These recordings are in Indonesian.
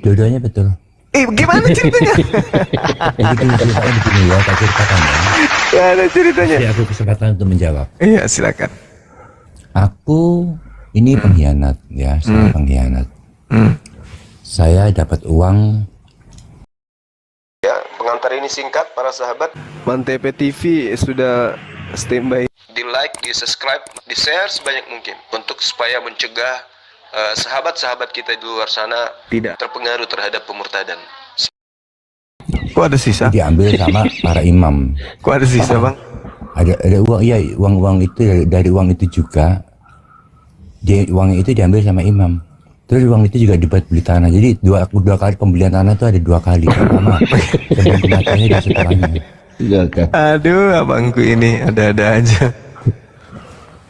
Dua-duanya betul. Gimana ceritanya? Jadi ceritanya begini ya, tak ceritakan ya. Ada ceritanya. Kasih aku kesempatan untuk menjawab. Iya, silakan. Aku ini pengkhianat ya, saya pengkhianat. Saya dapat uang. Ya, pengantar ini singkat para sahabat. Mantep TV sudah standby. Di like, di subscribe, di share sebanyak mungkin untuk supaya mencegah sahabat-sahabat kita di luar sana tidak terpengaruh terhadap pemurtadan. Kok ada sisa? Diambil sama para imam. Kok ada sisa, Bang? Ada uang, iya, uang itu dari uang itu juga. Uang itu diambil sama imam. Terus uang itu juga dibuat beli tanah. Jadi dua kali pembelian tanah itu ada 2 kali. Pertama sebelum kematiannya dan setelahnya. Aduh, abangku ini ada-ada aja.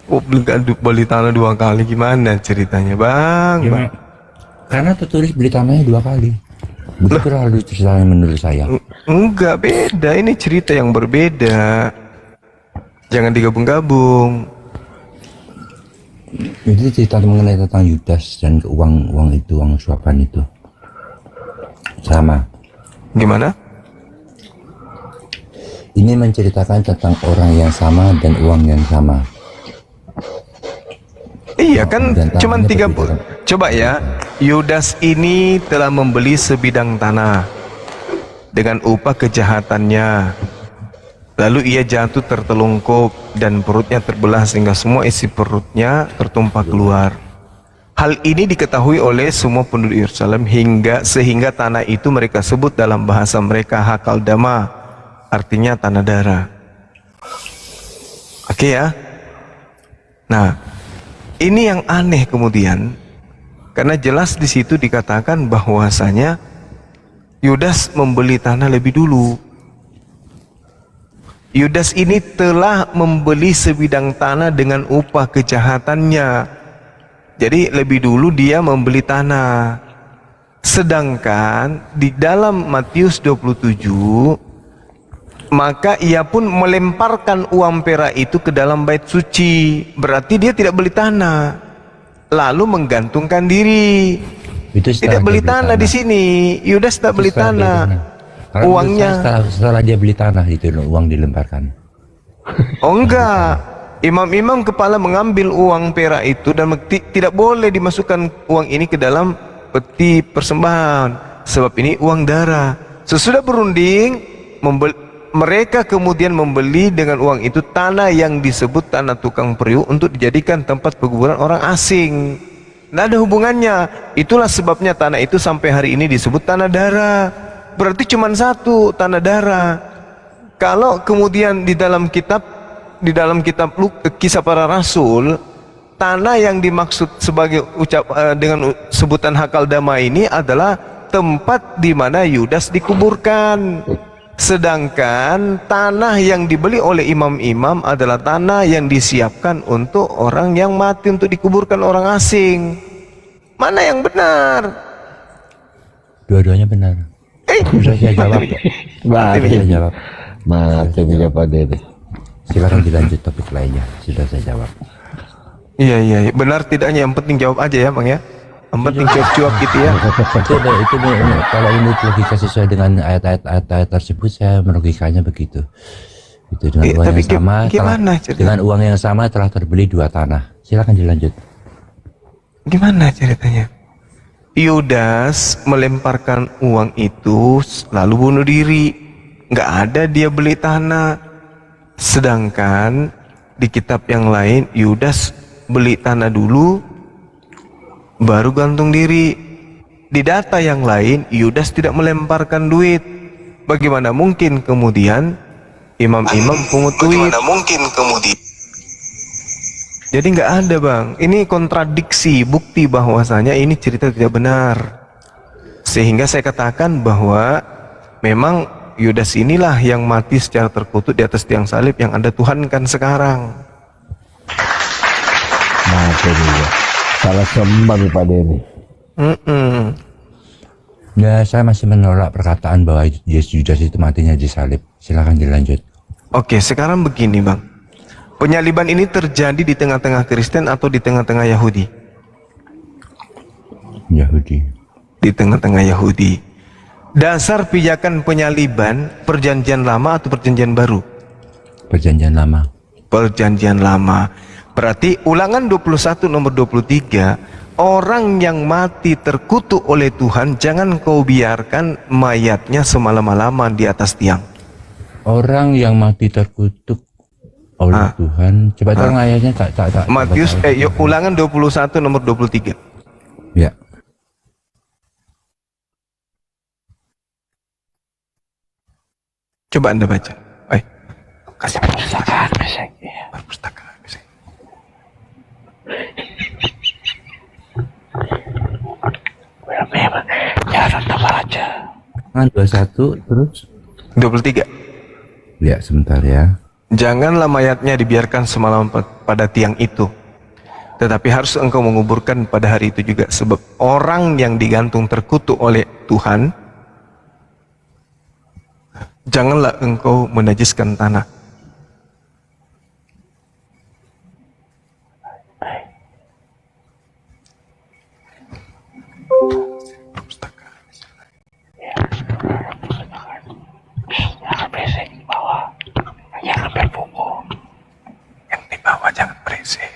Oh, beli tanah 2 kali, gimana ceritanya, Bang? Bang? Karena tertulis beli tanahnya 2 kali. Begitu lalu ceritanya menurut saya. Enggak, beda. Ini cerita yang berbeda. Jangan digabung-gabung. Itu cerita mengenai tentang Yudas dan uang itu, uang suapan itu. Sama. Gimana? Ini menceritakan tentang orang yang sama dan uang yang sama. Iya kan, cuman 30. Coba ya, Yudas ini telah membeli sebidang tanah dengan upah kejahatannya. Lalu ia jatuh tertelungkup dan perutnya terbelah sehingga semua isi perutnya tertumpah keluar. Hal ini diketahui oleh semua penduduk Yerusalem sehingga tanah itu mereka sebut dalam bahasa mereka Hakaldama, artinya tanah darah. Oke ya. Nah, ini yang aneh kemudian, karena jelas di situ dikatakan bahwasanya Yudas membeli tanah lebih dulu. Yudas ini telah membeli sebidang tanah dengan upah kejahatannya. Jadi lebih dulu dia membeli tanah. Sedangkan di dalam Matius 27, maka ia pun melemparkan uang perak itu ke dalam bait suci. Berarti dia tidak beli tanah, lalu menggantungkan diri. Tidak beli tanah di sini. Yudas tak beli tanah. Uangnya setelah dia beli tanah itu uang dilemparkan. Oh enggak, imam-imam kepala mengambil uang perak itu dan tidak boleh dimasukkan uang ini ke dalam peti persembahan, sebab ini uang darah. Sesudah berunding, mereka kemudian membeli dengan uang itu tanah yang disebut tanah tukang periuk untuk dijadikan tempat pekuburan orang asing. Tidak ada hubungannya. Itulah sebabnya tanah itu sampai hari ini disebut tanah darah. Berarti cuma satu, tanah darah. Kalau kemudian di dalam kitab Kisah Para Rasul, tanah yang dimaksud sebagai dengan sebutan Hakaldama ini adalah tempat di mana Yudas dikuburkan. Sedangkan tanah yang dibeli oleh imam-imam adalah tanah yang disiapkan untuk orang yang mati untuk dikuburkan orang asing. Mana yang benar? Dua-duanya benar. Sudah saya jawab. Saya jawab. Silakan dilanjut topik lainnya. Sudah saya jawab. Iya. Benar tidaknya yang penting jawab aja ya, Bang ya. Yang penting cuap-cuap gitu ya. Itu kalau ini logika sesuai dengan ayat-ayat tersebut, saya merugikannya begitu. Itu dengan uang yang sama, dengan uang yang sama telah terbeli 2 tanah. Silakan dilanjut. Gimana ceritanya? Yudas melemparkan uang itu lalu bunuh diri. Nggak ada dia beli tanah. Sedangkan di kitab yang lain Yudas beli tanah dulu baru gantung diri. Di data yang lain Yudas tidak melemparkan duit. Bagaimana mungkin kemudian imam-imam pungut duit? Jadi nggak ada, Bang. Ini kontradiksi, bukti bahwasanya ini cerita tidak benar. Sehingga saya katakan bahwa memang Yudas inilah yang mati secara terkutuk di atas tiang salib yang Anda tuhankan sekarang. Nah, itu dia. Salah sembah Pak Denny. Ya, saya masih menolak perkataan bahwa Yudas itu matinya di salib. Silakan dilanjut. Oke, sekarang begini, Bang. Penyaliban ini terjadi di tengah-tengah Kristen atau di tengah-tengah Yahudi? Yahudi. di tengah-tengah Yahudi. Dasar pijakan penyaliban perjanjian lama atau perjanjian baru? Perjanjian lama. Perjanjian lama. Berarti Ulangan 21 nomor 23, orang yang mati terkutuk oleh Tuhan, jangan kau biarkan mayatnya semalam-malaman di atas tiang. Orang yang mati terkutuk oleh Tuhan. Coba tolong ayatnya tak. Matius Ulangan 21 nomor 23. Ya. Coba Anda baca. Kasih perpustakaan besek. Perpustakaan besek. Ulangan 21 terus. 23. Ya, sebentar ya. Janganlah mayatnya dibiarkan semalam pada tiang itu, tetapi harus engkau menguburkan pada hari itu juga, sebab orang yang digantung terkutuk oleh Tuhan. Janganlah engkau menajiskan tanah. Jangan berbuku. Yang di bawah jangan berisik.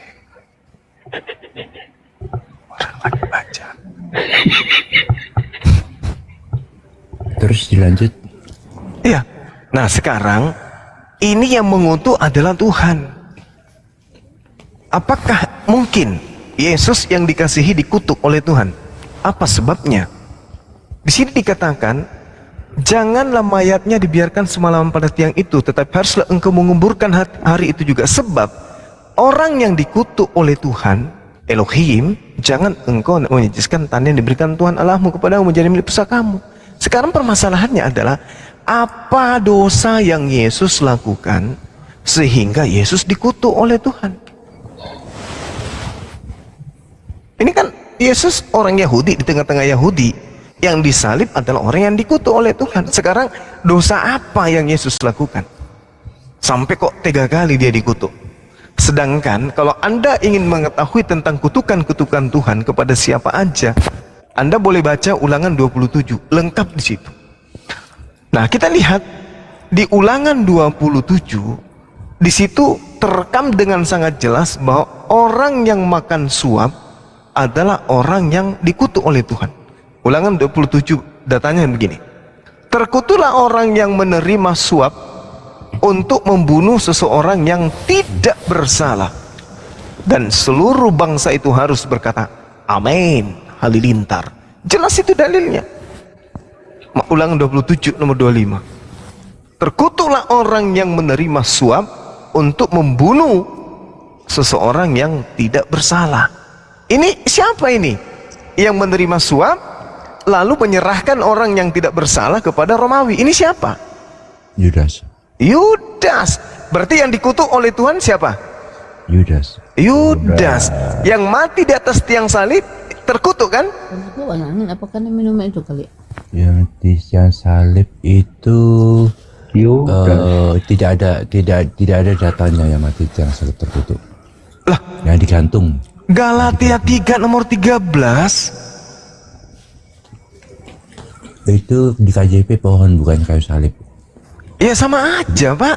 Orang lagi baca. Terus dilanjut. Iya. Nah sekarang ini yang mengutuk adalah Tuhan. Apakah mungkin Yesus yang dikasihi dikutuk oleh Tuhan? Apa sebabnya? Di sini dikatakan, janganlah mayatnya dibiarkan semalam pada tiang itu, tetapi haruslah engkau menguburkan hari itu juga, sebab orang yang dikutuk oleh Tuhan Elohim, jangan engkau menajiskan tanah yang diberikan Tuhan Allahmu kepadamu menjadi milik pusakamu. Sekarang permasalahannya adalah, apa dosa yang Yesus lakukan sehingga Yesus dikutuk oleh Tuhan? Ini kan Yesus orang Yahudi, di tengah-tengah Yahudi, yang disalib adalah orang yang dikutuk oleh Tuhan. Sekarang dosa apa yang Yesus lakukan sampai kok 3 kali dia dikutuk? Sedangkan kalau Anda ingin mengetahui tentang kutukan-kutukan Tuhan kepada siapa aja, Anda boleh baca Ulangan 27, lengkap di situ. Nah, kita lihat di Ulangan 27, di situ terekam dengan sangat jelas bahwa orang yang makan suap adalah orang yang dikutuk oleh Tuhan. Ulangan 27 datanya begini. Terkutuklah orang yang menerima suap untuk membunuh seseorang yang tidak bersalah, dan seluruh bangsa itu harus berkata amin halilintar. Jelas itu dalilnya. Ulangan 27 nomor 25. Terkutuklah orang yang menerima suap untuk membunuh seseorang yang tidak bersalah. Ini siapa ini yang menerima suap lalu menyerahkan orang yang tidak bersalah kepada Romawi? Ini siapa? Yudas. Yudas. Berarti yang dikutuk oleh Tuhan siapa? Yudas. Yudas. Yang mati di atas tiang salib terkutuk kan? Apa karena minum itu kali? Yang di tiang salib itu tidak ada datanya yang mati di tiang salib terkutuk. Lah, yang digantung. Galatia 3 nomor 13. Itu di KJP pohon, bukan kayu salib. Ya sama aja, Pak.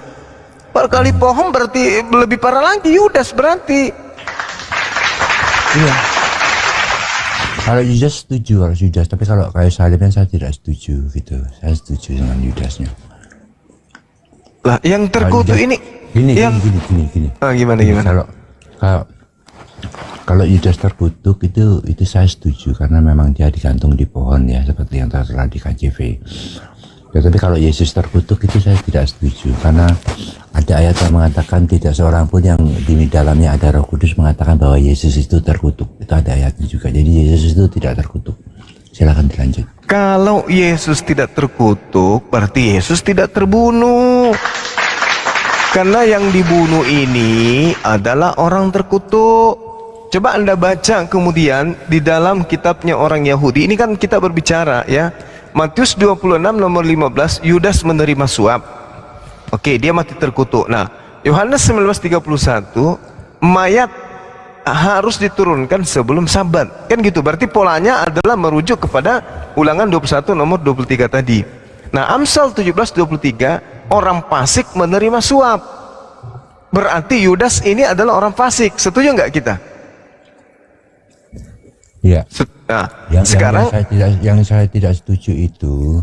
Kali pohon berarti lebih parah lagi Yudas berarti. Iya. Kalau Yudas setuju, tapi kalau kayu salibnya saya tidak setuju gitu. Saya setuju dengan Yudasnya. Lah, yang terkutuk ini gini. Gimana? Kalau Yudas terkutuk itu saya setuju karena memang dia digantung di pohon ya, seperti yang tertera di KJV. Tetapi kalau Yesus terkutuk itu saya tidak setuju karena ada ayat yang mengatakan tidak seorang pun yang di dalamnya ada Roh Kudus mengatakan bahwa Yesus itu terkutuk. Itu ada ayatnya juga. Jadi Yesus itu tidak terkutuk. Silakan dilanjut. Kalau Yesus tidak terkutuk, berarti Yesus tidak terbunuh. Karena yang dibunuh ini adalah orang terkutuk. Coba Anda baca kemudian di dalam kitabnya orang Yahudi. Ini kan kita berbicara ya. Matius 26 nomor 15, Yudas menerima suap. Oke, dia mati terkutuk. Nah, Yohanes 19:31, mayat harus diturunkan sebelum Sabat. Kan gitu. Berarti polanya adalah merujuk kepada Ulangan 21 nomor 23 tadi. Nah, Amsal 17:23, orang fasik menerima suap. Berarti Yudas ini adalah orang fasik. Setuju nggak kita? Ya. Nah, Sekarang yang saya tidak setuju itu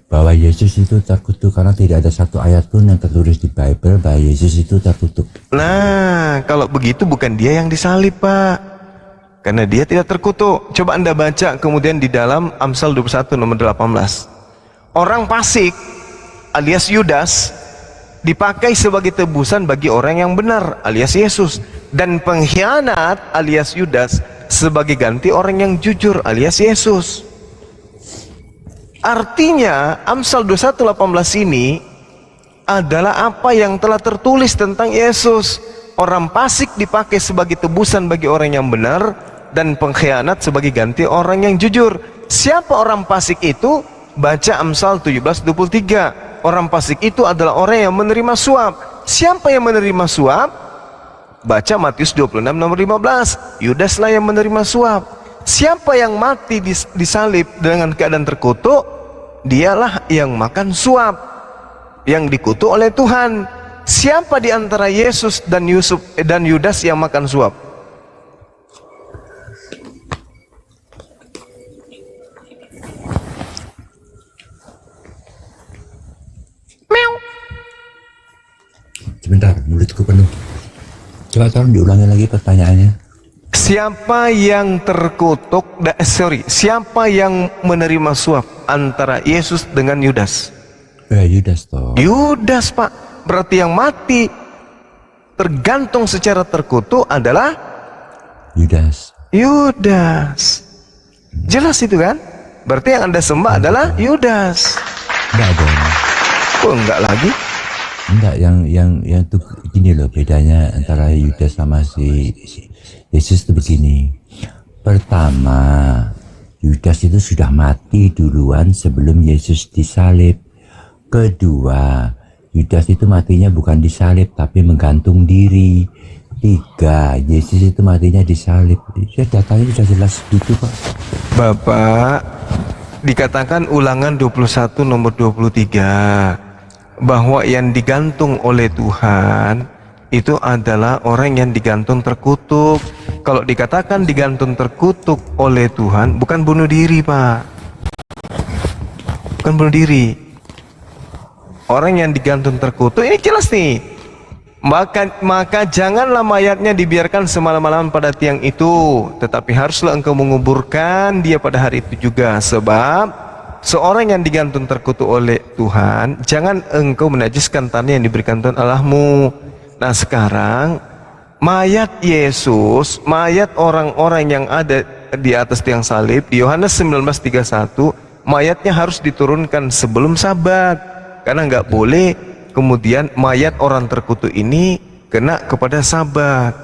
bahwa Yesus itu terkutuk karena tidak ada satu ayat pun yang tertulis di Bible bahwa Yesus itu terkutuk. nah, kalau begitu bukan dia yang disalib, Pak. Karena dia tidak terkutuk. Coba Anda baca kemudian di dalam Amsal 21 nomor 18. Orang fasik alias Yudas dipakai sebagai tebusan bagi orang yang benar alias Yesus, dan pengkhianat alias Yudas sebagai ganti orang yang jujur alias Yesus. Artinya Amsal 21:18 ini adalah apa yang telah tertulis tentang Yesus. Orang fasik dipakai sebagai tebusan bagi orang yang benar, dan pengkhianat sebagai ganti orang yang jujur. Siapa orang fasik itu? Baca Amsal 17:23. Orang fasik itu adalah orang yang menerima suap. Siapa yang menerima suap? Baca Matius 26 nomor 15. Yudaslah yang menerima suap. Siapa yang mati disalib dengan keadaan terkutuk? Dialah yang makan suap, yang dikutuk oleh Tuhan. Siapa di antara Yesus dan Yudas yang makan suap? Sebentar, mulutku penuh. Coba tolong diulangi lagi pertanyaannya. Siapa yang terkutuk? Siapa yang menerima suap antara Yesus dengan Yudas? Yudas toh. Yudas, Pak. Berarti yang mati tergantung secara terkutuk adalah Yudas. Jelas itu kan? Berarti yang Anda sembah adalah Yudas. Enggak dong. Oh, enggak lagi? Enggak, yang tuh gini loh bedanya antara Yudas sama si Yesus itu begini. Pertama, Yudas itu sudah mati duluan sebelum Yesus disalib. Kedua, Yudas itu matinya bukan disalib tapi menggantung diri. Tiga, Yesus itu matinya disalib. Ya, datanya sudah jelas gitu, Pak. Bapak, dikatakan Ulangan 21 nomor 23 bahwa yang digantung oleh Tuhan itu adalah orang yang digantung terkutuk. Kalau dikatakan digantung terkutuk oleh Tuhan, bukan bunuh diri, Pak. Bukan bunuh diri. Orang yang digantung terkutuk ini jelas nih. Maka janganlah mayatnya dibiarkan semalam-malam pada tiang itu, tetapi haruslah engkau menguburkan dia pada hari itu juga. Sebab seorang yang digantung terkutuk oleh Tuhan, jangan engkau menajiskan tanah yang diberikan Tuhan Allahmu. Nah, sekarang mayat Yesus, mayat orang-orang yang ada di atas tiang salib, di Yohanes 19:31, mayatnya harus diturunkan sebelum Sabat, karena nggak boleh kemudian mayat orang terkutuk ini kena kepada Sabat.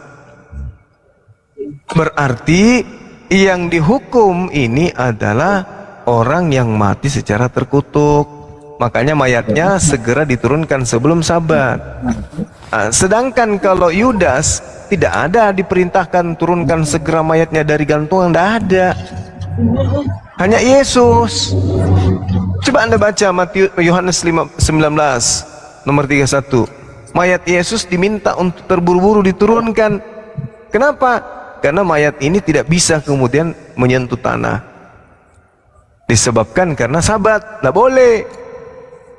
Berarti yang dihukum ini adalah orang yang mati secara terkutuk. Makanya mayatnya segera diturunkan sebelum Sabat. Sedangkan kalau Yudas tidak ada diperintahkan turunkan segera mayatnya dari gantungan, tidak ada. Hanya Yesus. Coba Anda baca Yohanes 19 nomor 31. Mayat Yesus diminta untuk terburu-buru diturunkan. Kenapa? Karena mayat ini tidak bisa kemudian menyentuh tanah. Disebabkan karena Sabat, tidak boleh.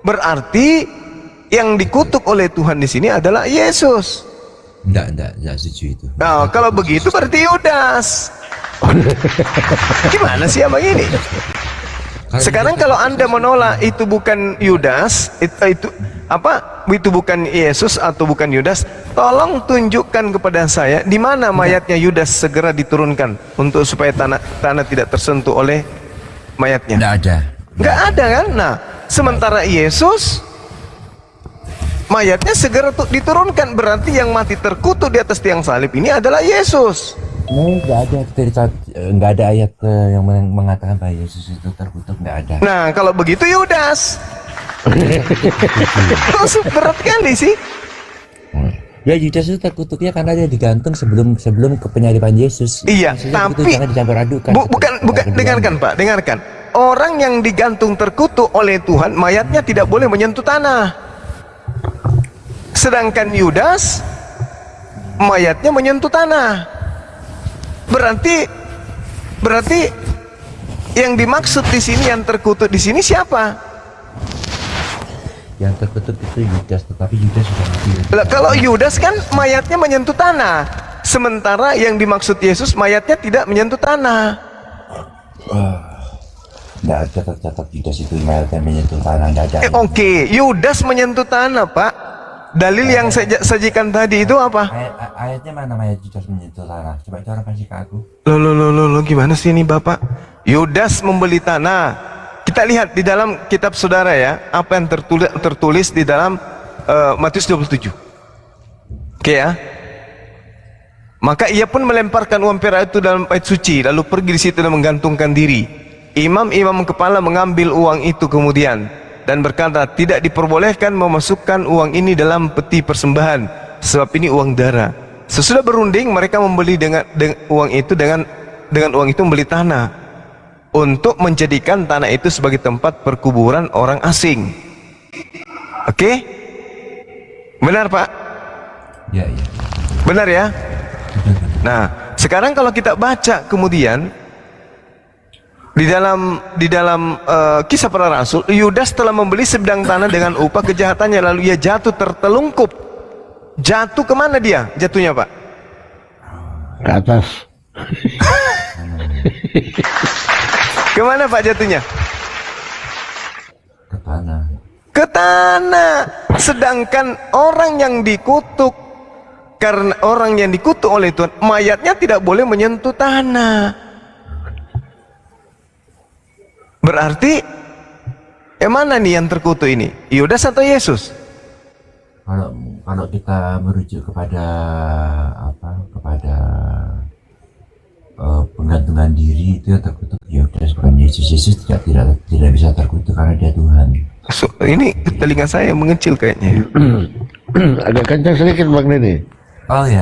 Berarti yang dikutuk oleh Tuhan di sini adalah Yesus. Enggak setuju itu. Nah, kalau begitu berarti Yudas. Gimana sih abang ini? Sekarang kalau Anda menolak itu bukan Yudas, itu bukan Yesus atau bukan Yudas, tolong tunjukkan kepada saya di mana mayatnya Yudas segera diturunkan untuk supaya tanah tidak tersentuh oleh mayatnya. Nggak ada kan? Nah, sementara Yesus mayatnya segera diturunkan, berarti yang mati terkutuk di atas tiang salib ini adalah Yesus. Nggak ada cerita, nggak ada ayat yang mengatakan bahwa Yesus itu terkutuk, nggak ada. Nah, kalau begitu Yudas. Kok berat kali sih? Ya Yudas itu terkutuknya karena dia digantung sebelum ke penyaliban Yesus. Iya, Maksudnya begitu, tapi jangan dicampur adukan. bukan, dengarkan Pak, dengarkan. Orang yang digantung terkutuk oleh Tuhan, mayatnya tidak boleh menyentuh tanah. Sedangkan Yudas, mayatnya menyentuh tanah. Berarti yang dimaksud di sini, yang terkutuk di sini siapa? Yang terkutuk itu Yudas, tetapi Yudas sudah mati. Lah, kalau Yudas kan mayatnya menyentuh tanah, sementara yang dimaksud Yesus mayatnya tidak menyentuh tanah. Tidak ada tercatat Yudas itu mayatnya menyentuh tanah, tidak ada. Oke, Yudas menyentuh tanah, Pak. Dalil yang saya sajikan tadi itu apa? Ayatnya mana mayat Yudas menyentuh tanah? Coba itu orang kasih ke aku. Loh, gimana sih ini Bapak? Yudas membeli tanah. Kita lihat di dalam kitab saudara ya, apa yang tertulis di dalam Matius 27. Oke ya. Maka ia pun melemparkan uang perak itu dalam bait suci, lalu pergi di situ dan menggantungkan diri. Imam-imam kepala mengambil uang itu kemudian dan berkata, tidak diperbolehkan memasukkan uang ini dalam peti persembahan, sebab ini uang darah. Sesudah berunding, mereka membeli dengan uang itu dengan uang itu membeli tanah untuk menjadikan tanah itu sebagai tempat perkuburan orang asing. Oke? Benar Pak? Ya. Benar ya? Nah, sekarang kalau kita baca kemudian di dalam kisah para rasul, Yudas telah membeli sebidang tanah dengan upah kejahatannya, lalu ia jatuh tertelungkup. Jatuh kemana dia? Jatuhnya Pak? Ke atas. Kemana Pak jatuhnya? Ke tanah. Ke tanah. Sedangkan orang yang dikutuk, karena orang yang dikutuk oleh Tuhan, mayatnya tidak boleh menyentuh tanah. Berarti yang mana nih yang terkutuk ini? Yudas atau Yesus? Kalau kita merujuk kepada penggantungan diri, itu yang terkutuk Yudas, bukan Yesus. Yesus tidak bisa terkutuk karena dia Tuhan. So, ini telinga saya mengecil kayaknya. Agak kencang sedikit Bang Deni. Oh ya.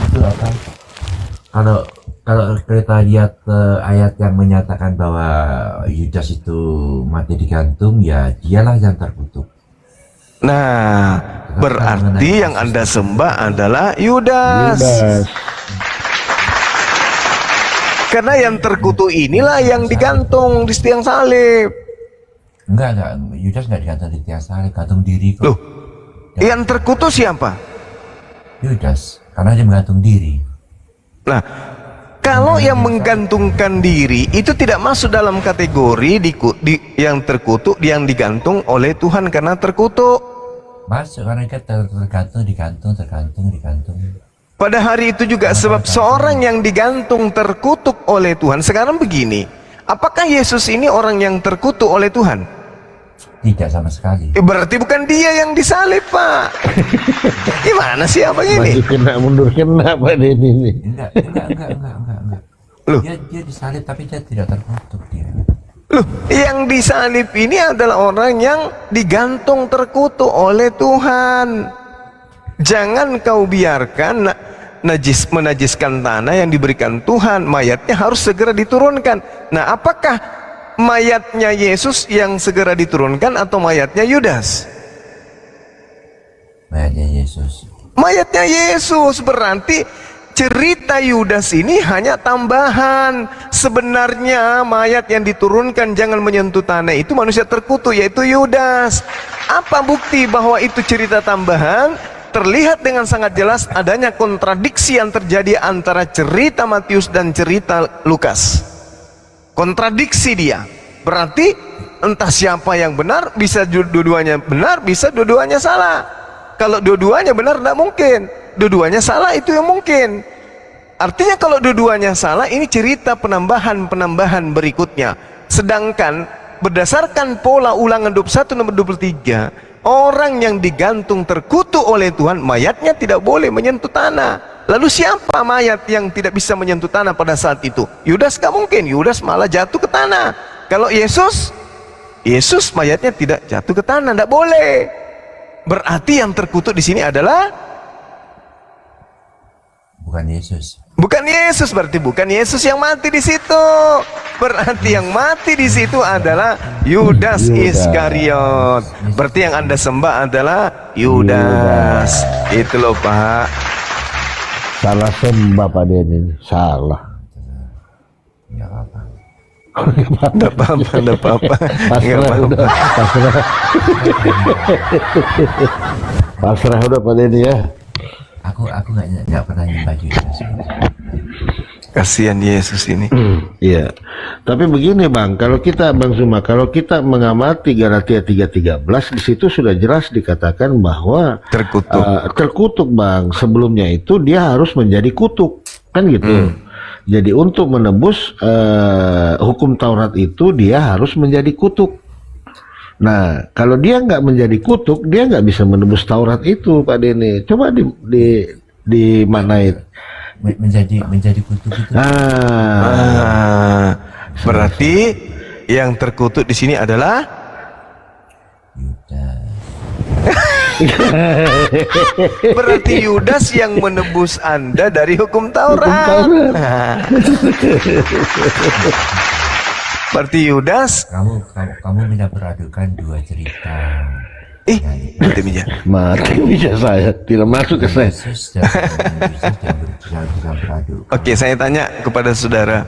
Itu apa? Kalau kita lihat ayat yang menyatakan bahwa Yudas itu mati digantung, ya dialah yang terkutuk. Nah, berarti yang Anda sembah adalah Yudas. Karena yang terkutuk inilah yang digantung di tiang salib. Enggak, Yudas enggak digantung di tiang salib, gantung diri kok. Loh, yang terkutuk siapa? Yudas, karena dia menggantung diri. Nah, kalau yang menggantungkan diri itu tidak masuk dalam kategori yang terkutuk, yang digantung oleh Tuhan karena terkutuk. Masuk karena kita tergantung. Pada hari itu juga, sebab seorang yang digantung terkutuk oleh Tuhan. Sekarang begini, apakah Yesus ini orang yang terkutuk oleh Tuhan? Tidak sama sekali. Berarti bukan dia yang disalib Pak. Gimana sih abang ini? Maju kena mundur kena Pak Deni ini. Enggak. Loh. Dia disalib tapi dia tidak terkutuk dia. Loh, yang disalib ini adalah orang yang digantung terkutuk oleh Tuhan. Jangan kau biarkan menajiskan tanah yang diberikan Tuhan. Mayatnya harus segera diturunkan. Nah, apakah mayatnya Yesus yang segera diturunkan atau mayatnya Yudas? Mayatnya Yesus. Mayatnya Yesus. Berarti cerita Yudas ini hanya tambahan. Sebenarnya mayat yang diturunkan jangan menyentuh tanah itu manusia terkutuk, yaitu Yudas. Apa bukti bahwa itu cerita tambahan? Terlihat dengan sangat jelas adanya kontradiksi yang terjadi antara cerita Matius dan cerita Lukas. Kontradiksi dia. Berarti entah siapa yang benar, bisa dua-duanya benar, bisa dua-duanya salah. Kalau dua-duanya benar tidak mungkin, dua-duanya salah itu yang mungkin. Artinya kalau dua-duanya salah, ini cerita penambahan berikutnya. Sedangkan berdasarkan pola Ulangan 21 nomor 23, orang yang digantung terkutuk oleh Tuhan, mayatnya tidak boleh menyentuh tanah. Lalu siapa mayat yang tidak bisa menyentuh tanah pada saat itu? Yudas gak mungkin, Yudas malah jatuh ke tanah. Kalau Yesus mayatnya tidak jatuh ke tanah, tidak boleh. Berarti yang terkutuk di sini adalah bukan Yesus. Bukan Yesus, berarti bukan Yesus yang mati di situ. Berarti yang mati di situ adalah Yudas Iskariot. Berarti yang Anda sembah adalah Yudas. Itu loh Pak. Salah sembah Pak Denny, salah. Ya apa? Enggak apa-apa, enggak apa-apa. Enggak Pasrah udah, apa-apa. pasrah. Pasrah udah Pak Denny ya. Aku nggak pernah nyembah Yudas. Kasihan Yesus ini. Iya. Tapi begini Bang, kalau kita Bang Zuma, kalau kita mengamati Galatia 3:13 di situ sudah jelas dikatakan bahwa Terkutuk. terkutuk Bang. Sebelumnya itu dia harus menjadi kutuk, kan gitu. Jadi untuk menebus hukum Taurat itu dia harus menjadi kutuk. Nah, kalau dia nggak menjadi kutuk, dia nggak bisa menebus Taurat itu, Pak Denny. Coba dimaknain. Menjadi kutuk itu. Berarti yang terkutuk di sini adalah Yudas. berarti Yudas yang menebus Anda dari hukum Taurat. Berarti Yudas. Kamu tidak beradukan dua cerita. Mati meja. Mati bisa saya, tidak masuk ke saya. Yesus dan Yesus tidak beradu. Oke, saya tanya kepada saudara.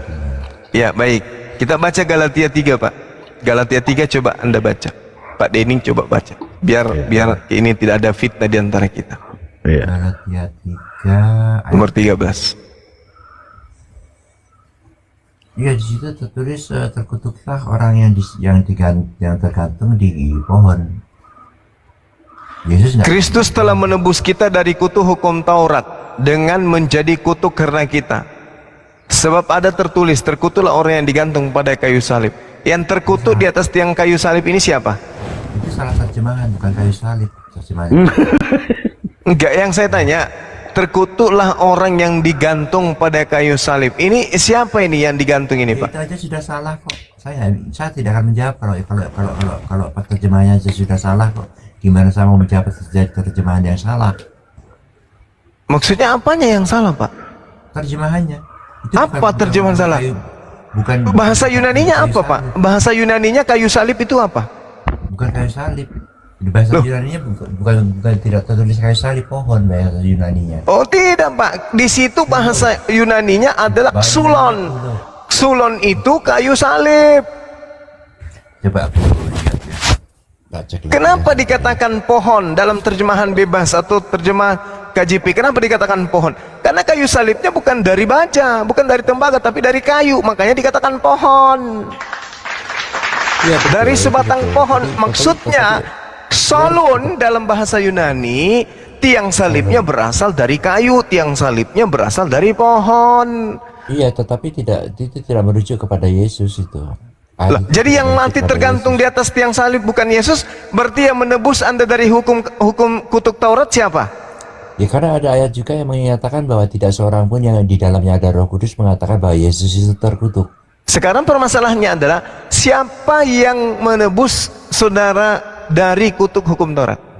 Ya, baik. Kita baca Galatia 3, Pak. Galatia 3 coba Anda baca. Pak Dening coba baca. Biar ini tidak ada fitnah di antara kita. Iya. Galatia 3 Nomor 13. Iya, di situ tertulis terkutuklah orang yang tergantung di pohon. Yesus nggak. Kristus telah menebus kita dari kutuk hukum Taurat dengan menjadi kutuk karena kita. Sebab ada tertulis, terkutuklah orang yang digantung pada kayu salib. Yang terkutuk di atas tiang kayu salib ini siapa? Itu salah terjemahan, bukan kayu salib terjemahan. Enggak, yang saya tanya, terkutuklah orang yang digantung pada kayu salib. Ini siapa ini yang digantung ini, Pak? Itu aja sudah salah kok. Saya tidak akan menjawab kalau terjemahannya aja sudah salah kok. Gimana saya mau menjawab terjemahan yang salah? Maksudnya apanya yang salah, Pak? Terjemahannya. Itu Apa terjemahan salah? Bukan Bahasa Yunaninya apa, Pak? Bahasa Yunaninya kayu salib itu apa? Bukan kayu salib. Di bahasa Yunaninya bukan tidak tertulis kayu salib, pohon bahasa Yunaninya. Oh tidak, Pak. Di situ bahasa Yunaninya adalah sulon. Sulon itu kayu salib. Coba aku lihat ya. Baca dulu. Kenapa dikatakan pohon dalam terjemahan bebas atau terjemah KJP? Kenapa dikatakan pohon? Karena kayu salibnya bukan dari baja, bukan dari tembaga, tapi dari kayu. Makanya dikatakan pohon. Dari sebatang pohon. Maksudnya solon dalam bahasa Yunani, tiang salibnya berasal dari kayu, tiang salibnya berasal dari pohon. Iya, tetapi itu tidak merujuk kepada Yesus itu. Lah, jadi yang mati tergantung di atas tiang salib bukan Yesus, berarti yang menebus Anda dari hukum kutuk Taurat siapa? Ya, karena ada ayat juga yang menyatakan bahwa tidak seorang pun yang di dalamnya ada Roh Kudus mengatakan bahwa Yesus itu terkutuk. Sekarang permasalahannya adalah siapa yang menebus saudara dari kutuk hukum Taurat?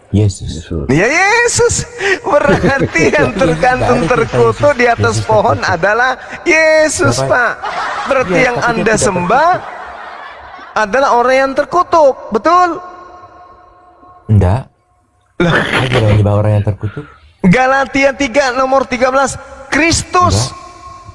Yesus. Ya Yesus. Berarti yang tergantung terkutuk di atas pohon adalah Yesus, Pak. Berarti yang Anda sembah adalah orang yang terkutuk, betul? Enggak. Ada yang menyembah orang yang terkutuk. Galatia 3 nomor 13.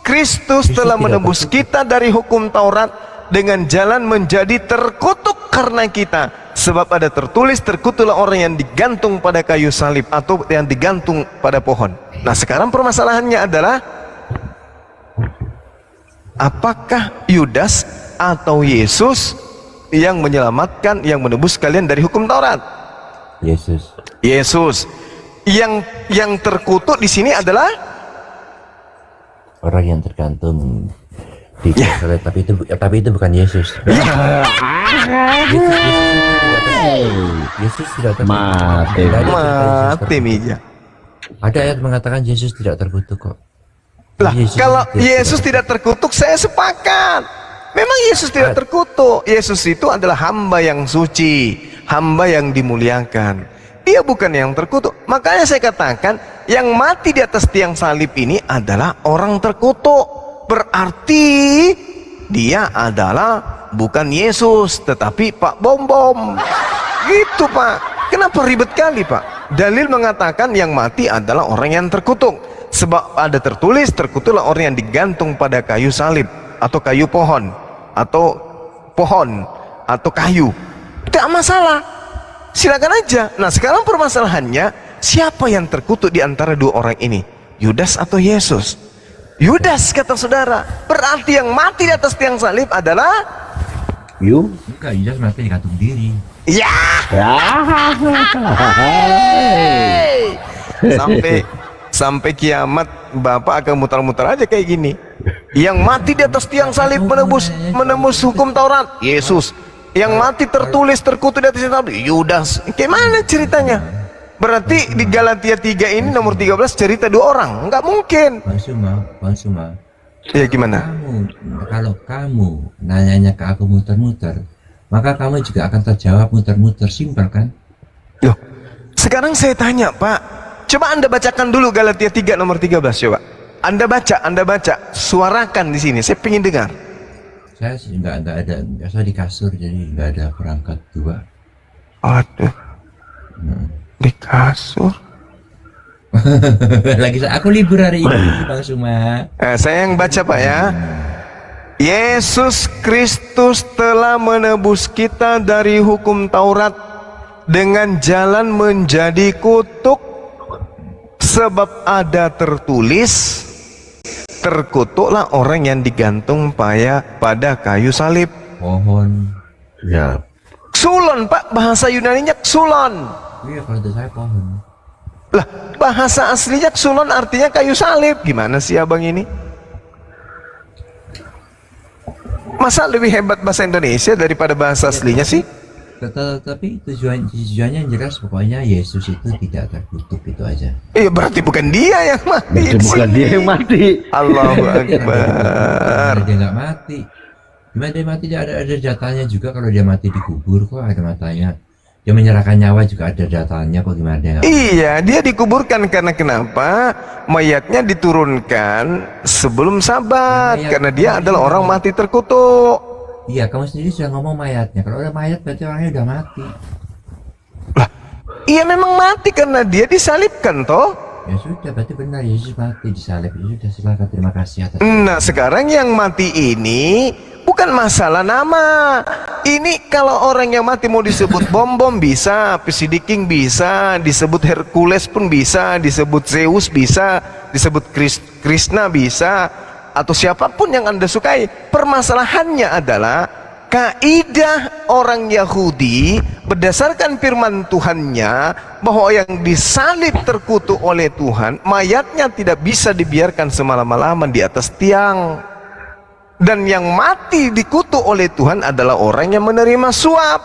Kristus telah menebus kita dari hukum Taurat dengan jalan menjadi terkutuk karena kita. Sebab ada tertulis, terkutuklah orang yang digantung pada kayu salib atau yang digantung pada pohon. Nah, sekarang permasalahannya adalah apakah Yudas atau Yesus yang menyelamatkan, yang menebus kalian dari hukum Taurat? Yesus. Yesus. Yang terkutuk di sini adalah Orang yang tergantung di tapi itu bukan Yesus. Yesus tidak terkutuk. mati meja. Ada ayat mengatakan Yesus tidak terkutuk kok. Lah, kalau Yesus tidak terkutuk, saya sepakat. Memang Yesus tidak terkutuk. Yesus itu adalah hamba yang suci, hamba yang dimuliakan. Dia bukan yang terkutuk. Makanya saya katakan yang mati di atas tiang salib ini adalah orang terkutuk. Berarti dia adalah bukan Yesus tetapi Pak Bom Bom. Gitu Pak. Kenapa ribet kali Pak? Dalil mengatakan yang mati adalah orang yang terkutuk. Sebab ada tertulis terkutuklah orang yang digantung pada kayu salib atau kayu pohon atau kayu. Tidak masalah. Silakan aja. Nah sekarang permasalahannya, siapa yang terkutuk di antara dua orang ini? Yudas atau Yesus? Yudas kata saudara. Berarti yang mati di atas tiang salib adalah Enggak, Yudas mati digantung diri. ya. Sampai kiamat Bapak akan mutar-mutar aja kayak gini. Yang mati di atas tiang salib menembus hukum Taurat, Yesus. Yang mati tertulis terkutuk di atas tiang salib, Yudas. Gimana ceritanya? Berarti di Galatia 3 ini nomor 13 cerita dua orang. Enggak mungkin. Bang Suma. Ya gimana? Kalau kamu nanyanya ke aku muter-muter, maka kamu juga akan terjawab muter-muter, simpel kan? Loh, sekarang saya tanya Pak, coba Anda bacakan dulu Galatia 3 nomor 13 coba. Anda baca, suarakan di sini. Saya pengen dengar. Saya sih nggak ada, biasa di kasur jadi nggak ada perangkat dua. Aduh, di kasur. Aku libur hari ini Bang Suma. Saya yang baca Pak ya. Yesus Kristus telah menebus kita dari hukum Taurat dengan jalan menjadi kutuk, sebab ada tertulis terkutuklah orang yang digantung pada kayu salib. Pohon. Ya. Xulon Pak, bahasa Yunaninya xulon. Iya, kalau itu saya pohon. Lah, bahasa aslinya xulon artinya kayu salib. Gimana sih abang ini? Masa lebih hebat bahasa Indonesia daripada bahasa aslinya sih? Tapi tujuannya yang jelas, pokoknya Yesus itu tidak terkutuk, itu aja. Iya, berarti bukan dia yang mati. Itu bukan dia yang mati. Allahu Akbar. Dia nggak mati. Gimana dia mati? Dia ada datanya juga. Kalau dia mati dikubur kok ada matanya. Dia menyerahkan nyawa juga ada datanya kok, gimana dia nggak mati? Iya, dia dikuburkan karena kenapa? Mayatnya diturunkan sebelum sabat, karena dia adalah orang mati terkutuk. Iya, kamu sendiri sudah ngomong mayatnya. Kalau udah mayat berarti orangnya udah mati. Lah, iya memang mati karena dia disalibkan toh. Ya sudah, berarti benar Yesus mati disalib. Ya sudah, silakan, terima kasih atas. Nah sekarang yang mati ini bukan masalah nama. Ini kalau orang yang mati mau disebut Bom Bom bisa, Pisidiking bisa, disebut Hercules pun bisa, disebut Zeus bisa, disebut Krishna bisa, atau siapapun yang Anda sukai. Permasalahannya adalah kaidah orang Yahudi berdasarkan firman Tuhannya bahwa yang disalib terkutuk oleh Tuhan, mayatnya tidak bisa dibiarkan semalam-malaman di atas tiang. Dan yang mati dikutuk oleh Tuhan adalah orang yang menerima suap.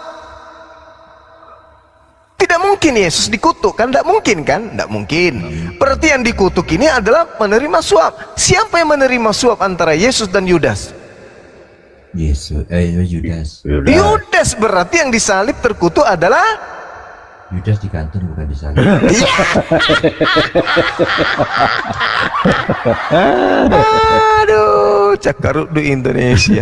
Tidak mungkin Yesus dikutuk kan? Tidak mungkin kan? Tidak mungkin. Berarti yang dikutuk ini adalah menerima suap. Siapa yang menerima suap antara Yesus dan Yudas? Yudas. Yudas. Berarti yang disalib terkutuk adalah Yudas digantung, bukan disalib. Aduh, cakaruk di Indonesia.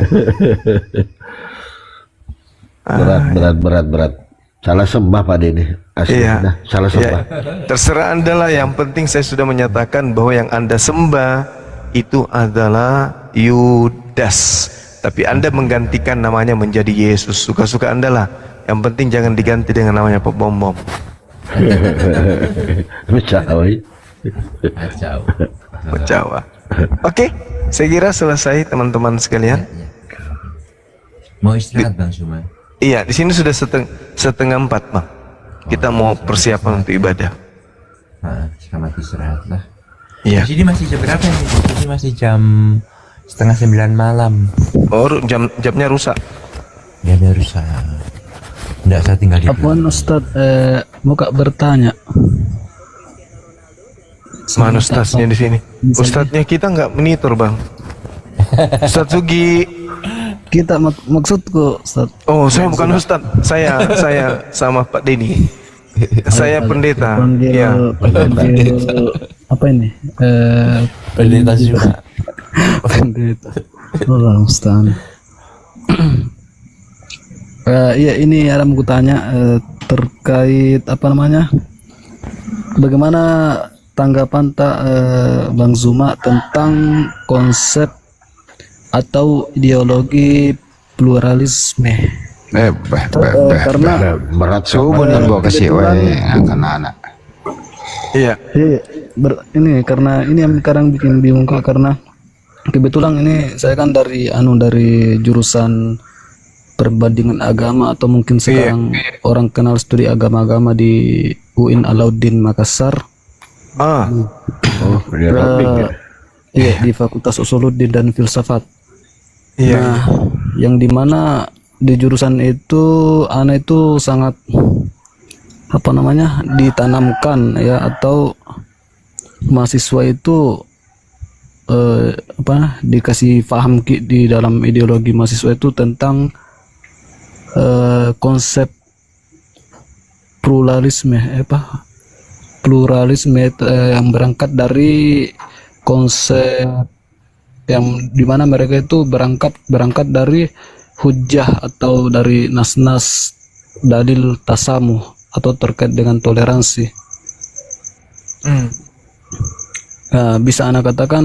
Berat. Salah sembah Pak Denny. Asli, Iya. nah, salah sembah. Iya. Terserah Anda lah. Yang penting saya sudah menyatakan bahwa yang Anda sembah itu adalah Yudas. Tapi Anda menggantikan namanya menjadi Yesus. Suka-suka Anda lah. Yang penting jangan diganti dengan namanya Pak Bom Bom. Kacau. Oke, saya kira selesai teman-teman sekalian. Ya. Mau istirahat Bang Suma? Iya, di sini sudah setengah 4 Bang. Kita mau persiapan untuk ibadah. Selamat istirahat lah. Iya. Di sini masih jam berapa nih? Di sini masih jam 8:30 malam. Oh, jamnya rusak. Ya rusak. Enggak, saya tinggal di Apaan Ustaz, mau kak bertanya. Mana ustaznya di sini? Ustaznya kita nggak monitor Bang. Ustaz Sugi. Kita maksudku Ustaz. Oh, saya bukan ustaz. Saya sama Pak Denny. Saya pendeta. Panggil, Ya. panggil apa ini? Pendeta juga. Pendeta. Allah musta'an. Iya, ini ada mau tanya terkait apa namanya? Bagaimana tanggapan Bang Zuma tentang konsep atau ideologi pluralisme? Karena berat Subun dan gua kasih wae anak-anak. Iya. ini karena ini yang sekarang bikin bingung Kak, karena kebetulan ini saya kan dari jurusan perbandingan agama, atau mungkin sekarang orang kenal studi agama-agama di UIN Alauddin Makassar. Ah. oh dia raping ya. Iya, di Fakultas Usuluddin dan Filsafat. Iya. Nah, yang dimana di jurusan itu anak itu sangat apa namanya ditanamkan ya, atau mahasiswa itu dikasih paham di dalam ideologi mahasiswa itu tentang konsep pluralisme yang berangkat dari konsep yang dimana mereka itu berangkat dari hujjah atau dari nas-nas dalil tasamuh atau terkait dengan toleransi. Nah, bisa Anda katakan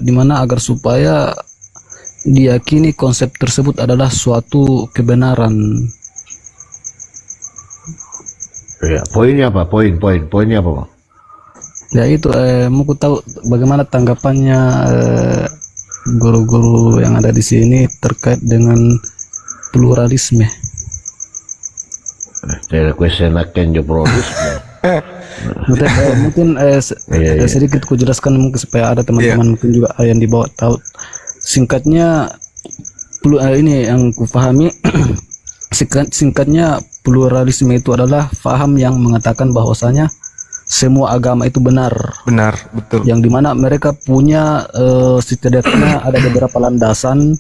dimana agar supaya diyakini konsep tersebut adalah suatu kebenaran. Ya, poinnya apa? Poinnya apa, Bang? Ya itu mau ku tahu bagaimana tanggapannya guru-guru yang ada di sini terkait dengan pluralisme. Saya question akan jo pluralisme. Mungkin sedikit ku jelaskan mungkin supaya ada teman-teman mungkin juga yang di bawah tahu. Singkatnya ini yang ku pahami singkatnya pluralisme itu adalah paham yang mengatakan bahwasanya semua agama itu benar, Betul. yang dimana mereka punya setidaknya ada beberapa landasan.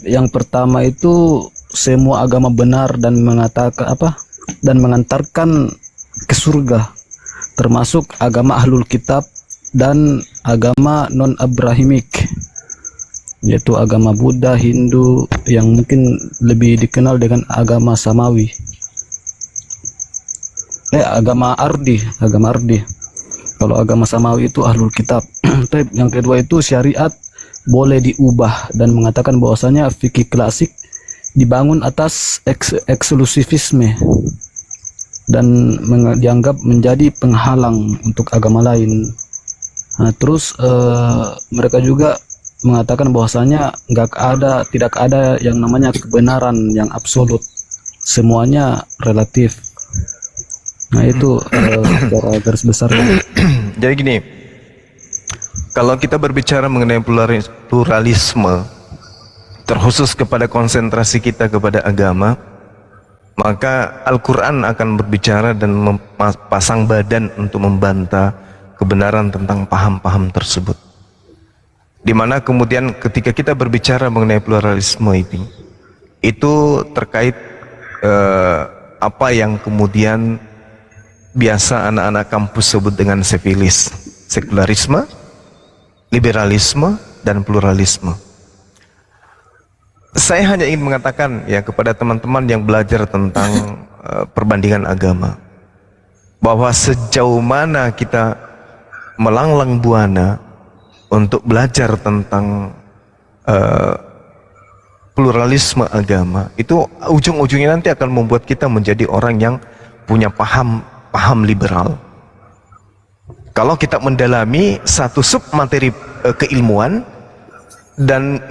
Yang pertama itu semua agama benar dan mengantarkan ke surga, termasuk agama Ahlul Kitab dan agama non Abrahimik, yaitu agama Buddha, Hindu, yang mungkin lebih dikenal dengan agama Samawi. Agama Ardi. Kalau agama Samawi itu Ahlul Kitab. Yang kedua itu syariat boleh diubah dan mengatakan bahwasanya fikih klasik dibangun atas eksklusivisme dan dianggap menjadi penghalang untuk agama lain. Nah, terus mereka juga mengatakan bahwasanya tidak ada yang namanya kebenaran yang absolut, semuanya relatif. Nah itu secara garis besarnya. Jadi gini, kalau kita berbicara mengenai pluralisme, terkhusus kepada konsentrasi kita kepada agama, maka Al-Quran akan berbicara dan pasang badan untuk membantah kebenaran tentang paham-paham tersebut. Dimana kemudian ketika kita berbicara mengenai pluralisme itu terkait apa yang kemudian biasa anak-anak kampus sebut dengan sefilis, sekularisme, liberalisme, dan pluralisme. Saya hanya ingin mengatakan ya kepada teman-teman yang belajar tentang perbandingan agama, bahwa sejauh mana kita melanglang buana untuk belajar tentang pluralisme agama, itu ujung-ujungnya nanti akan membuat kita menjadi orang yang punya paham liberal. Kalau kita mendalami satu sub materi keilmuan dan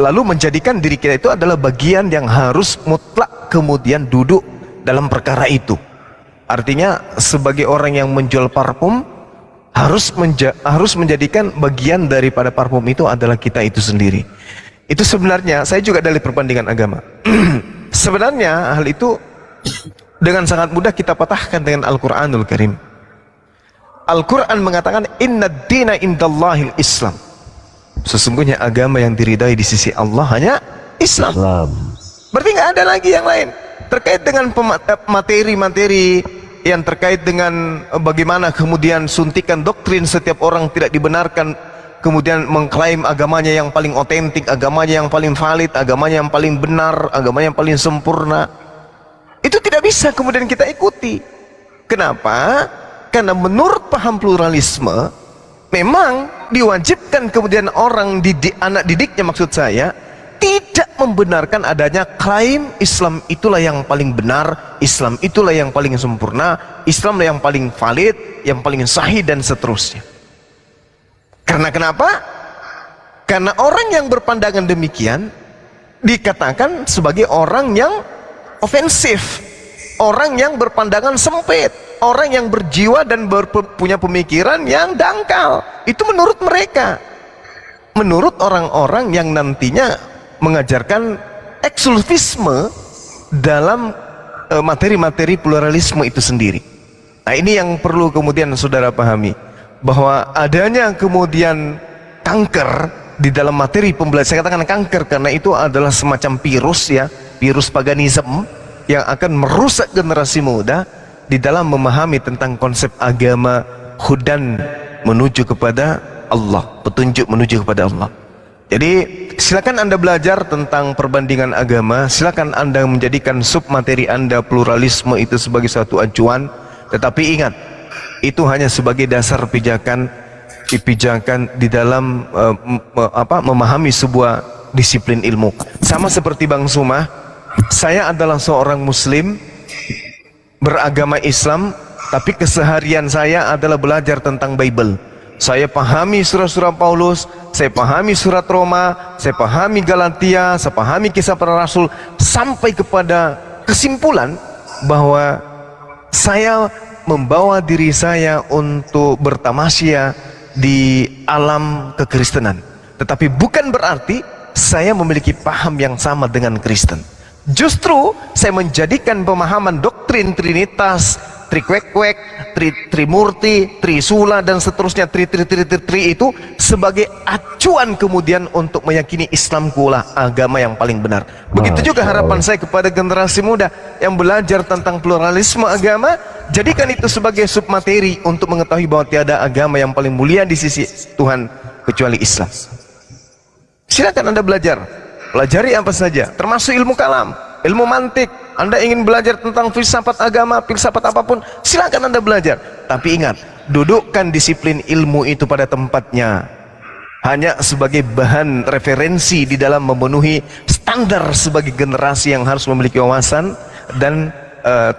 lalu menjadikan diri kita itu adalah bagian yang harus mutlak kemudian duduk dalam perkara itu. Artinya sebagai orang yang menjual parfum harus menjadikan bagian daripada parfum itu adalah kita itu sendiri. Itu sebenarnya saya juga dari perbandingan agama. Sebenarnya hal itu dengan sangat mudah kita patahkan dengan Al-Quranul Karim. Al-Quran mengatakan innad dina indallahil Islam. Sesungguhnya agama yang diridai di sisi Allah hanya Islam. Berarti nggak ada lagi yang lain. terkait dengan materi-materi yang terkait dengan bagaimana kemudian suntikan doktrin setiap orang tidak dibenarkan, kemudian mengklaim agamanya yang paling otentik, agamanya yang paling valid, agamanya yang paling benar, agamanya yang paling sempurna, itu tidak bisa kemudian kita ikuti. Kenapa? Karena menurut paham pluralisme memang diwajibkan kemudian orang didik, anak didiknya maksud saya, tidak membenarkan adanya klaim Islam itulah yang paling benar, Islam itulah yang paling sempurna, Islam yang paling valid, yang paling sahih dan seterusnya. Karena kenapa? Karena orang yang berpandangan demikian dikatakan sebagai orang yang ofensif, orang yang berpandangan sempit, orang yang berjiwa dan punya pemikiran yang dangkal. Itu menurut mereka. Menurut orang-orang yang nantinya mengajarkan eksklusivisme dalam materi-materi pluralisme itu sendiri. Nah, ini yang perlu kemudian saudara pahami, bahwa adanya kemudian kanker di dalam materi pembelajaran. Saya katakan kanker karena itu adalah semacam virus ya, virus paganisme yang akan merusak generasi muda di dalam memahami tentang konsep agama, hudan menuju kepada Allah, petunjuk menuju kepada Allah. Jadi silakan Anda belajar tentang perbandingan agama, silakan Anda menjadikan submateri Anda pluralisme itu sebagai satu acuan, tetapi ingat, itu hanya sebagai dasar pijakan di dalam memahami sebuah disiplin ilmu. Sama seperti Bang Sumah, saya adalah seorang muslim beragama Islam, tapi keseharian saya adalah belajar tentang Bible. Saya pahami surah-surah Paulus, saya pahami surat Roma, saya pahami Galatia, saya pahami kisah para rasul, sampai kepada kesimpulan bahwa saya membawa diri saya untuk bertamasya di alam kekristenan. Tetapi bukan berarti saya memiliki paham yang sama dengan Kristen. Justru saya menjadikan pemahaman doktrin Trinitas, Trikwek-kwek, Trimurti, Trisula dan seterusnya, Tri itu sebagai acuan kemudian untuk meyakini Islam kulah agama yang paling benar. Begitu juga harapan saya kepada generasi muda yang belajar tentang pluralisme agama, jadikan itu sebagai submateri untuk mengetahui bahwa tiada agama yang paling mulia di sisi Tuhan kecuali Islam. Silakan Anda belajar, pelajari apa saja, termasuk ilmu kalam, ilmu mantik. Anda ingin belajar tentang filsafat agama, filsafat apapun, silakan Anda belajar. Tapi ingat, dudukkan disiplin ilmu itu pada tempatnya, hanya sebagai bahan referensi di dalam memenuhi standar sebagai generasi yang harus memiliki wawasan dan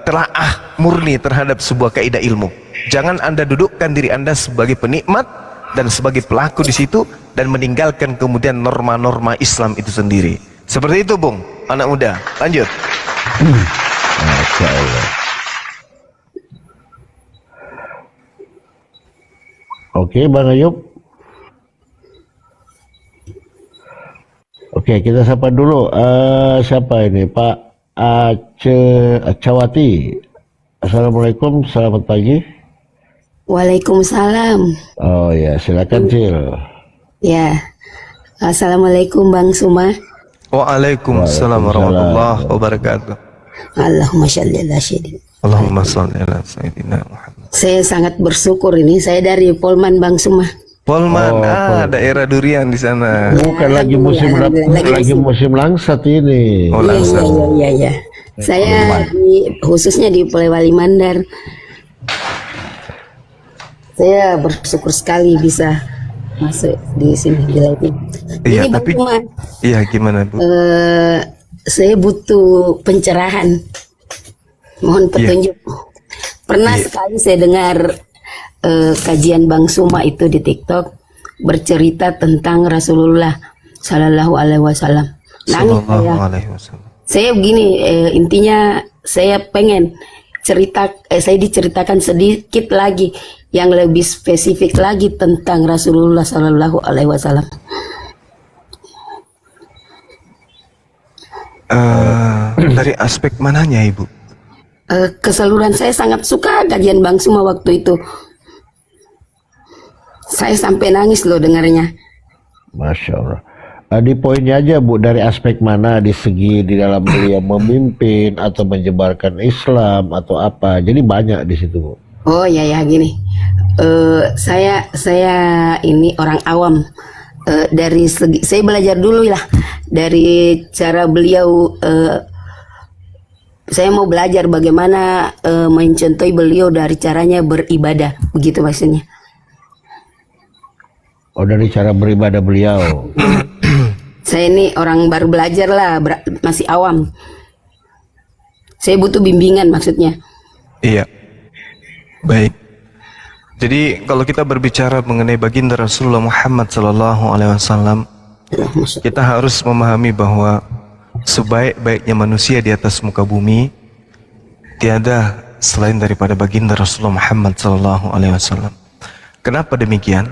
telaah murni terhadap sebuah kaidah ilmu. Jangan Anda dudukkan diri Anda sebagai penikmat dan sebagai pelaku di situ dan meninggalkan kemudian norma-norma Islam itu sendiri. Seperti itu, Bung, anak muda. Lanjut. Masya Allah. Oke, Bang Ayub. Oke, kita sapa dulu. Siapa ini? Pak Acawati. Assalamualaikum, selamat pagi. Waalaikumsalam. Oh ya, silakan Cil. Ya, assalamualaikum Bang Suma. Waalaikumsalam warahmatullahi wabarakatuh. Allahumma sholli ala sayyidina. Allahumma sholli ala sayyidina Muhammad. Saya sangat bersyukur ini. Saya dari Polman Bang Suma. Polman, daerah durian di sana. Bukan lagi musim musim langsat ini. Oh, langsat. Iya. Saya khususnya di Polewali Mandar. Saya bersyukur sekali bisa masuk di sini di live ini. Iya, Bang tapi Suma, iya gimana, Bu? saya butuh pencerahan. Mohon petunjuk. Pernah sekali saya dengar kajian Bang Suma itu di TikTok bercerita tentang Rasulullah Sallallahu Alaihi Wasallam. Nangis saya. Saya begini, intinya saya pengen saya diceritakan sedikit lagi yang lebih spesifik lagi tentang Rasulullah Sallallahu Alaihi Wasallam. Dari aspek mananya, Ibu? Keseluruhan saya sangat suka kajian Bang Suma waktu itu. Saya sampai nangis loh dengarnya. Masya Allah. Di poinnya aja Bu, dari aspek mana, di segi di dalam beliau memimpin atau menyebarkan Islam atau apa, jadi banyak di situ Bu. Oh ya ya gini, saya ini orang awam. Dari segi saya belajar dulu lah dari cara beliau. Saya mau belajar bagaimana mencontohi beliau dari caranya beribadah, begitu maksudnya. Oh, dari cara beribadah beliau. Saya ini orang baru belajar lah, masih awam. Saya butuh bimbingan maksudnya. Iya. Baik. Jadi kalau kita berbicara mengenai baginda Rasulullah Muhammad SAW, kita harus memahami bahwa sebaik-baiknya manusia di atas muka bumi tiada selain daripada baginda Rasulullah Muhammad SAW. Kenapa demikian?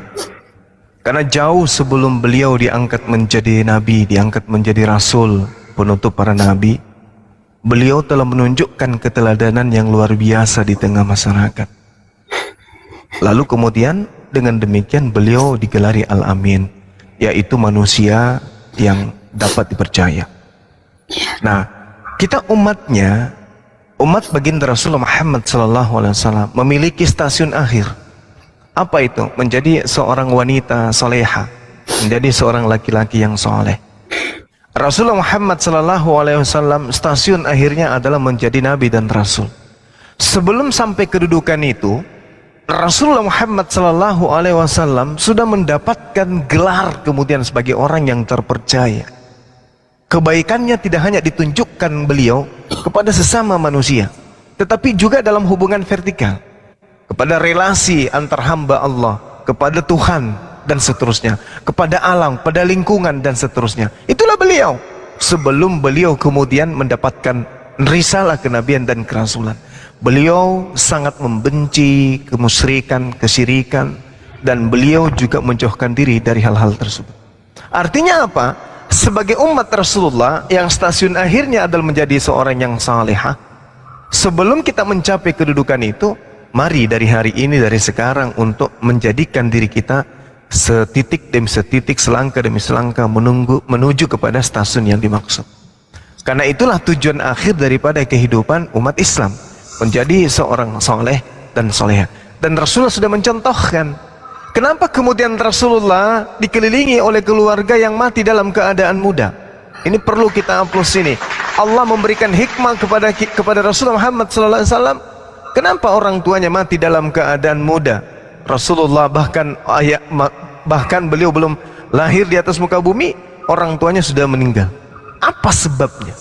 Karena jauh sebelum beliau diangkat menjadi nabi, diangkat menjadi rasul, penutup para nabi, beliau telah menunjukkan keteladanan yang luar biasa di tengah masyarakat. Lalu kemudian dengan demikian beliau digelari Al-Amin, yaitu manusia yang dapat dipercaya. Nah, kita umatnya, umat baginda Rasulullah Muhammad SAW memiliki stasiun akhir. Apa itu? Menjadi seorang wanita soleha, menjadi seorang laki-laki yang soleh. Rasulullah Muhammad SAW stasiun akhirnya adalah menjadi nabi dan rasul. Sebelum sampai kedudukan itu, Rasulullah Muhammad SAW sudah mendapatkan gelar kemudian sebagai orang yang terpercaya. Kebaikannya tidak hanya ditunjukkan beliau kepada sesama manusia, tetapi juga dalam hubungan vertikal, kepada relasi antar hamba Allah, kepada Tuhan dan seterusnya, kepada alam, pada lingkungan dan seterusnya. Itulah beliau sebelum beliau kemudian mendapatkan risalah kenabian dan kerasulan. Beliau sangat membenci kemusyrikan, kesyirikan, dan beliau juga menjauhkan diri dari hal-hal tersebut. Artinya apa? Sebagai umat Rasulullah yang stasiun akhirnya adalah menjadi seorang yang salihah, sebelum kita mencapai kedudukan itu, mari dari hari ini, dari sekarang, untuk menjadikan diri kita setitik demi setitik, selangkah demi selangkah menuju kepada stasiun yang dimaksud. Karena itulah tujuan akhir daripada kehidupan umat Islam, menjadi seorang soleh dan soleha. Dan Rasulullah sudah mencontohkan. Kenapa kemudian Rasulullah dikelilingi oleh keluarga yang mati dalam keadaan muda? Ini perlu kita plus ini. Allah memberikan hikmah kepada Rasulullah Muhammad SAW. Kenapa orang tuanya mati dalam keadaan muda? Rasulullah bahkan beliau belum lahir di atas muka bumi, orang tuanya sudah meninggal. Apa sebabnya?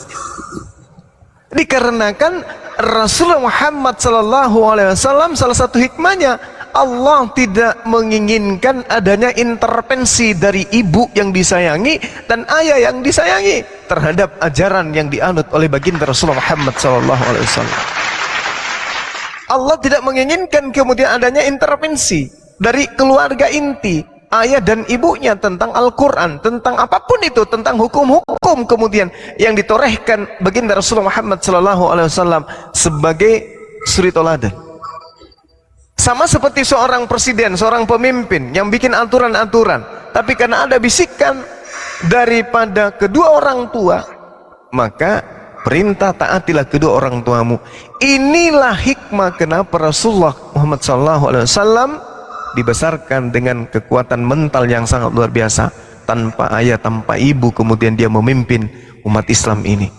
Dikarenakan Rasulullah Muhammad SAW, salah satu hikmahnya, Allah tidak menginginkan adanya intervensi dari ibu yang disayangi dan ayah yang disayangi terhadap ajaran yang dianut oleh baginda Rasulullah Muhammad SAW. Allah tidak menginginkan kemudian adanya intervensi dari keluarga inti, ayah dan ibunya, tentang Al-Quran, tentang apapun itu, tentang hukum-hukum kemudian yang ditorehkan baginda Rasulullah Muhammad SAW sebagai suri toladan. Sama seperti seorang presiden, seorang pemimpin yang bikin aturan-aturan, tapi karena ada bisikan daripada kedua orang tua, maka perintah taatilah kedua orang tuamu. Inilah hikmah kenapa Rasulullah Muhammad SAW dibesarkan dengan kekuatan mental yang sangat luar biasa, tanpa ayah, tanpa ibu, kemudian dia memimpin umat Islam ini.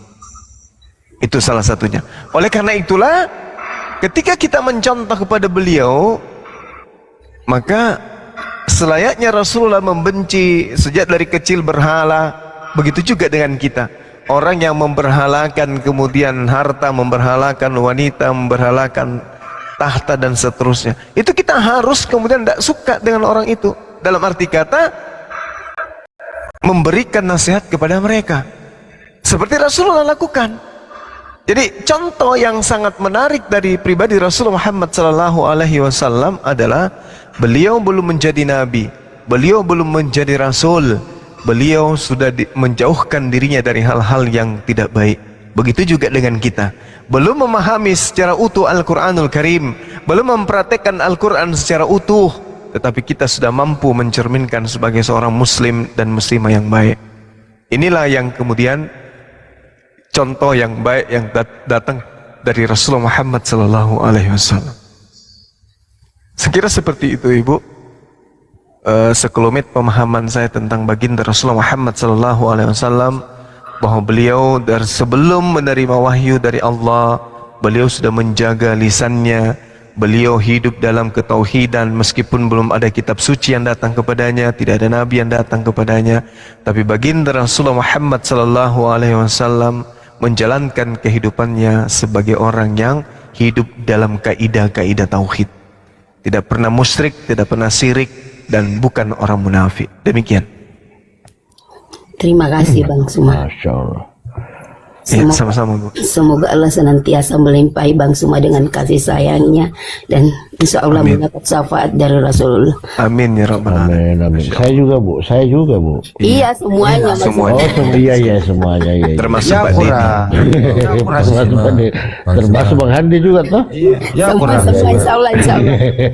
Itu salah satunya. Oleh karena itulah, ketika kita mencontoh kepada beliau, maka selayaknya Rasulullah membenci sejak dari kecil berhala. Begitu juga dengan kita, orang yang memberhalakan kemudian harta, memberhalakan wanita, memberhalakan tahta dan seterusnya, itu kita harus kemudian tidak suka dengan orang itu, dalam arti kata memberikan nasihat kepada mereka seperti Rasulullah lakukan. Jadi contoh yang sangat menarik dari pribadi Rasulullah Muhammad SAW adalah beliau belum menjadi nabi, beliau belum menjadi rasul, beliau sudah menjauhkan dirinya dari hal-hal yang tidak baik. Begitu juga dengan kita, belum memahami secara utuh Al-Quranul Karim, belum mempraktekkan Al-Quran secara utuh, tetapi kita sudah mampu mencerminkan sebagai seorang muslim dan muslimah yang baik. Inilah yang kemudian contoh yang baik yang datang dari Rasulullah Muhammad sallallahu alaihi wasallam. Sekira seperti itu Ibu, sekelumit pemahaman saya tentang baginda Rasulullah Muhammad sallallahu alaihi wasallam, bahwa beliau dari sebelum menerima wahyu dari Allah, beliau sudah menjaga lisannya, beliau hidup dalam ketauhidan meskipun belum ada kitab suci yang datang kepadanya, tidak ada nabi yang datang kepadanya, tapi baginda Rasulullah Muhammad sallallahu alaihi wasallam menjalankan kehidupannya sebagai orang yang hidup dalam kaidah-kaidah tauhid. Tidak pernah musyrik, tidak pernah syirik, dan bukan orang munafik. Demikian. Terima kasih Bang Suma. Masya Allah. Ya, sama-sama Bu. Semoga Allah senantiasa melimpahi Bang Suma dengan kasih sayangnya, dan insya Allah Amin. mendapat syafaat dari Rasulullah. Amin ya rabbal alamin. Amin, amin. Saya juga bu. Iya semuanya Mas. Semuanya. Iya semuanya. Iya. Termasuk Ya Mbak Dini. Termasuk Bang Handi juga toh. Ya Semua insya Allah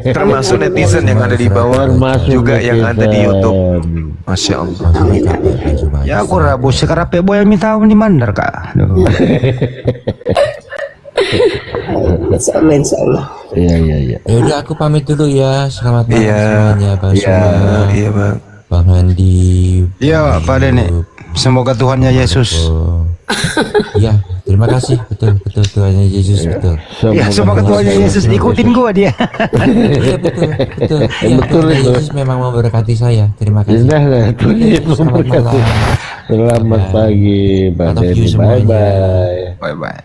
Termasuk netizen yang ada di bawah, Termasuk juga yang ada di netizen. YouTube. Masya Allah. Amin, amin. Ya aku rabu sekarang boy yang minta di mandar kak. Insya Allah, insya Allah. Iya. Ya udah aku pamit dulu ya. Selamat malam Iya. semuanya, Bang Suma, Iya Bang. Bang Handi. Iya Pak Dene. Semoga Tuhannya Yesus. Iya, terima kasih. Betul Tuhannya Yesus betul. Ya semoga Tuhannya Yesus ikutin gua dia. Iya betul. Iya, Betul Tuhan itu. Yesus memang memberkati saya. Terima kasih. Nah, itu dia Selamat malam. Selamat pagi, Bang I love you Denny. semuanya. Bye bye. Bye.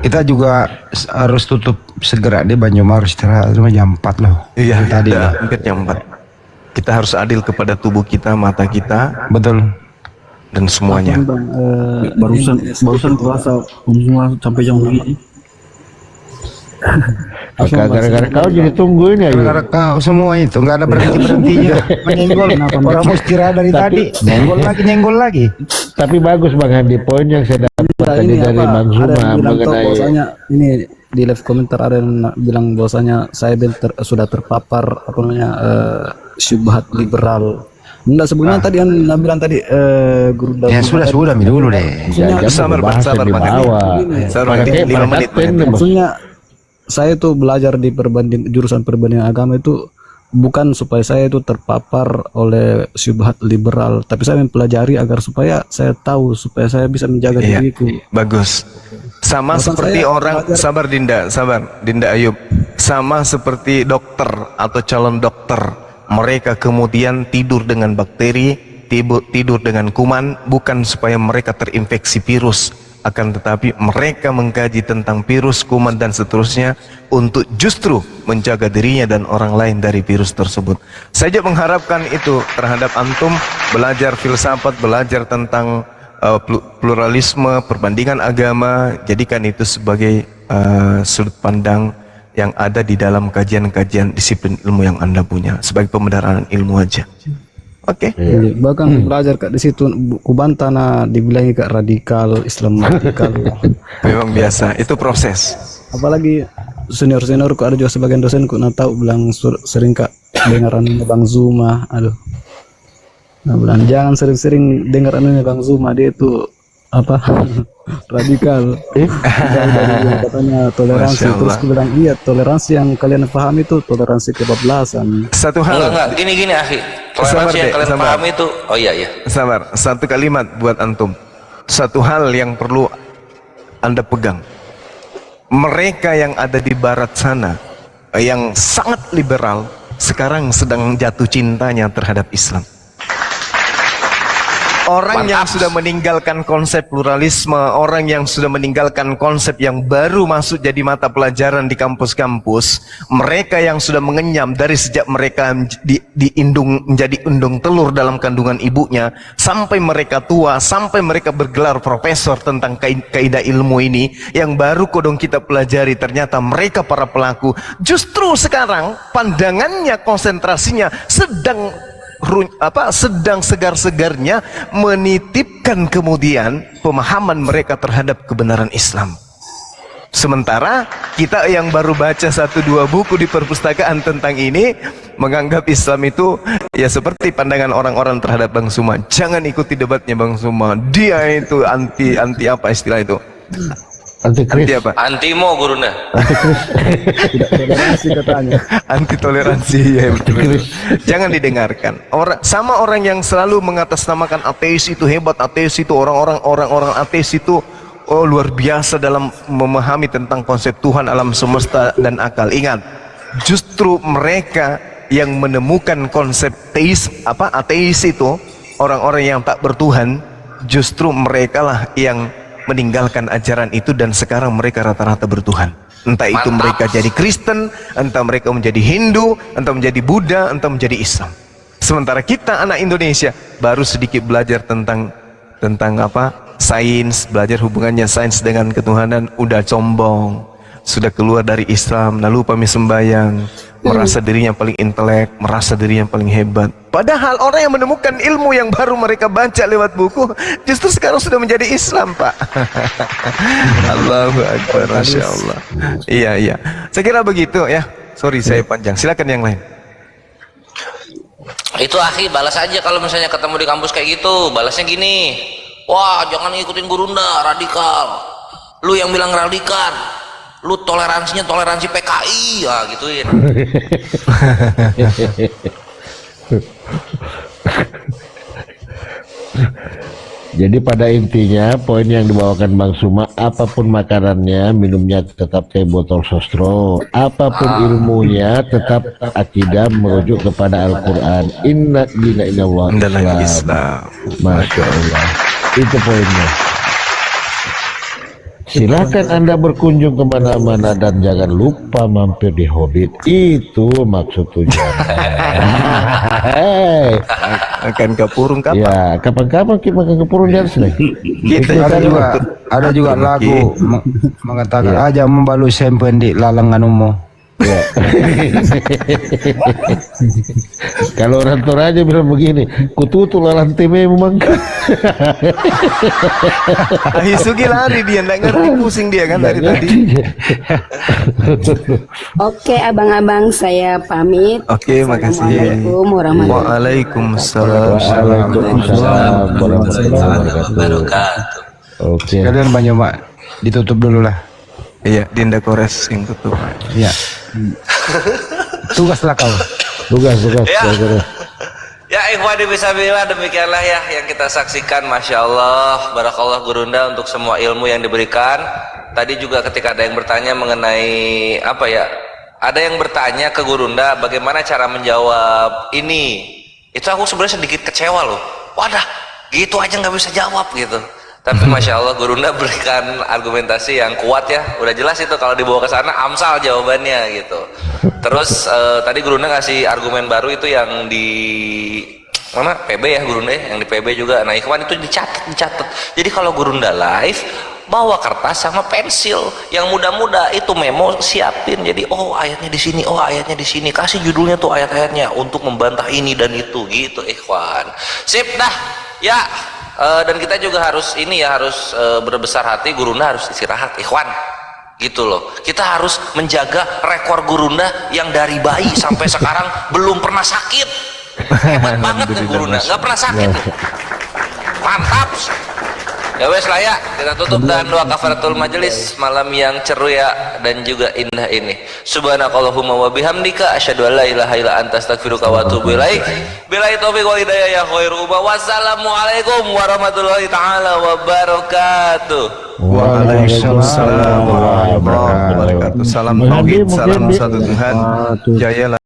Kita juga harus tutup segera deh, Banyuma harus istirahat cuma jam 4 loh. Iya, Tadi udah lah. hampir jam 4. Kita harus adil kepada tubuh kita, mata kita, Betul. dan semuanya. Bang, barusan kerasa semua sampai jam begini. Maka gara-gara kau jadi tungguin ya. Gara-gara kau semua itu nggak ada berhentinya menyenggol. Orang mau istirahat dari tadi, nyenggol lagi. Tapi bagus Bang Handi, poin yang saya dapat tadi dari Bang ada Zuma yang bilang mengenai bahwasanya ini di live komentar ada yang bilang bahwasanya saya sudah terpapar apa namanya syubhat liberal. Enggak, sebenarnya tadi yang bilang tadi guru Ya sudah mi dulu deh. jangan Sabar, Bang, membahas sabar, di Bang. bawah. Sabar, Pakai 5 menit. maksudnya saya tuh belajar di jurusan perbandingan agama itu bukan supaya saya itu terpapar oleh syubhat liberal, tapi saya mempelajari agar supaya saya tahu, supaya saya bisa menjaga Iya, diriku. bagus. Sama Alasan seperti saya orang, belajar- sabar Dinda Ayub. Sama seperti dokter atau calon dokter. Mereka kemudian tidur dengan bakteri, tidur dengan kuman, bukan supaya mereka terinfeksi virus, akan tetapi mereka mengkaji tentang virus, kuman, dan seterusnya untuk justru menjaga dirinya dan orang lain dari virus tersebut. Saya juga mengharapkan itu terhadap antum, belajar filsafat, belajar tentang pluralisme, perbandingan agama, jadikan itu sebagai sudut pandang yang ada di dalam kajian-kajian disiplin ilmu yang Anda punya, sebagai pembenaran ilmu aja. Oke. Jadi, bahkan belajar kak di situ kubantana dibilangi kak radikal, Islam radikal. Memang biasa, itu proses. Apalagi seniorku ada juga sebagian dosenku tahu bilang sering kak dengaran Bang Zuma, aduh. Nah, bilang jangan sering-sering dengar anunya Bang Zuma, dia itu apa radikal. Dari katanya toleransi, Masya Allah. terus aku bilang iya, toleransi yang kalian paham itu toleransi kebablasan. Satu hal, Enggak, gini Akhi. Sabar, Toleransi yang Dek, kalian sabar. paham itu, oh iya. sabar, satu kalimat buat antum. Satu hal yang perlu Anda pegang. Mereka yang ada di barat sana, yang sangat liberal, sekarang sedang jatuh cintanya terhadap Islam. Orang yang sudah meninggalkan konsep pluralisme, orang yang sudah meninggalkan konsep yang baru masuk jadi mata pelajaran di kampus-kampus, mereka yang sudah mengenyam dari sejak mereka diindung menjadi undung telur dalam kandungan ibunya, sampai mereka tua, sampai mereka bergelar profesor tentang kaidah ilmu ini, yang baru kodong kita pelajari, ternyata mereka para pelaku. Justru sekarang pandangannya, konsentrasinya sedang segar-segarnya menitipkan kemudian pemahaman mereka terhadap kebenaran Islam. Sementara kita yang baru baca 1-2 buku di perpustakaan tentang ini menganggap Islam itu ya seperti pandangan orang-orang terhadap Bang Suma. Jangan ikuti debatnya Bang Suma. Dia itu anti apa istilah itu? Antikris. Anti apa? Antimo guruna. Toleransi katanya. Anti toleransi ya betul. Jangan didengarkan. Sama orang yang selalu mengatasnamakan ateis itu hebat, ateis itu orang-orang ateis itu luar biasa dalam memahami tentang konsep Tuhan, alam semesta dan akal. Ingat, justru mereka yang menemukan konsep ateis itu, orang-orang yang tak bertuhan, justru merekalah yang meninggalkan ajaran itu dan sekarang mereka rata-rata bertuhan. Entah itu mereka jadi Kristen, entah mereka menjadi Hindu, entah menjadi Buddha, entah menjadi Islam. Sementara kita anak Indonesia baru sedikit belajar tentang sains, belajar hubungannya sains dengan ketuhanan, udah sombong, sudah keluar dari Islam, lalu lupa sembahyang, merasa dirinya paling intelek, merasa dirinya paling hebat. Padahal orang yang menemukan ilmu yang baru mereka baca lewat buku, justru sekarang sudah menjadi Islam, Pak. Allahu Akbar, Masya Allah. Iya. Saya kira begitu ya. Sorry saya panjang. Silakan yang lain. Itu akhi, balas aja kalau misalnya ketemu di kampus kayak gitu. Balasnya gini, wah jangan ngikutin gurunda, radikal. Lu yang bilang radikal, lu toleransinya toleransi PKI ya gituin. Jadi pada intinya poin yang dibawakan Bang Suma, apapun makanannya, minumnya tetap teh botol sostro, apapun ilmunya tetap akidah merujuk kepada Al-Quran. Inna dina illallah Islam. Masya Allah, itu poinnya. Silakan Anda berkunjung kemana-mana dan jangan lupa mampir di Hobbit. Itu maksud tujuan. Akan ke Purung kapan? Ya, kapan-kapan kita makan ke Purung di sini. Kita ada juga lagu mengatakan aja membalu sempen di lalangan umum. Ya. Kalau orang Toraja bilang begini, kututu lalan teme memang. Hisugi lari dia, nggak ngerti, pusing dia kan dari tadi. Oke, abang-abang saya pamit. Oke, makasih. Assalamualaikum warahmatullahi Waalaikumsalam. Waalaikumsalam warahmatullahi Wabarakatuh. Oke. Kalian banyak mak ditutup dulu lah. Iya, Dinda Kores yang tutup. Iya. Tugaslah kau. Tugas. Ya. Ya ikhwani fisabilillah, demikianlah ya yang kita saksikan. Masya Allah, barakallah gurunda untuk semua ilmu yang diberikan. Tadi juga ketika ada yang bertanya mengenai apa ya, ada yang bertanya ke gurunda bagaimana cara menjawab ini, itu aku sebenarnya sedikit kecewa loh. Wadah, gitu aja nggak bisa jawab gitu. Tapi Masya Allah gurunda berikan argumentasi yang kuat ya, udah jelas itu kalau dibawa ke sana amsal jawabannya gitu. Terus tadi gurunda ngasih argumen baru itu yang di mana PB ya gurunda ya, yang di PB juga. Nah ikhwan itu dicatat. Jadi kalau gurunda live bawa kertas sama pensil yang muda-muda itu memo siapin. Jadi oh ayatnya di sini, oh ayatnya di sini, kasih judulnya tuh ayat-ayatnya untuk membantah ini dan itu gitu ikhwan. Sip dah ya. Dan kita juga harus ini ya, harus berbesar hati, gurunda harus istirahat ikhwan gitu loh. Kita harus menjaga rekor gurunda yang dari bayi sampai sekarang belum pernah sakit. Hebat banget nih gurunda, nggak pernah sakit. Mantap. Ya wes lah ya, kita tutup dengan doa kafaratul majelis malam yang ceria dan juga indah ini. Subhanakallahumma wa bihamdika asyhadu an la ilaha illa anta astaghfiruka wa atubu ilaik. Billahi taufiq wal hidayah ya khairu. Wassalamualaikum warahmatullahi taala wabarakatuh. Waalaikumsalam warahmatullahi wabarakatuh. Salam tauhid, salam satu Tuhan. Jayalah.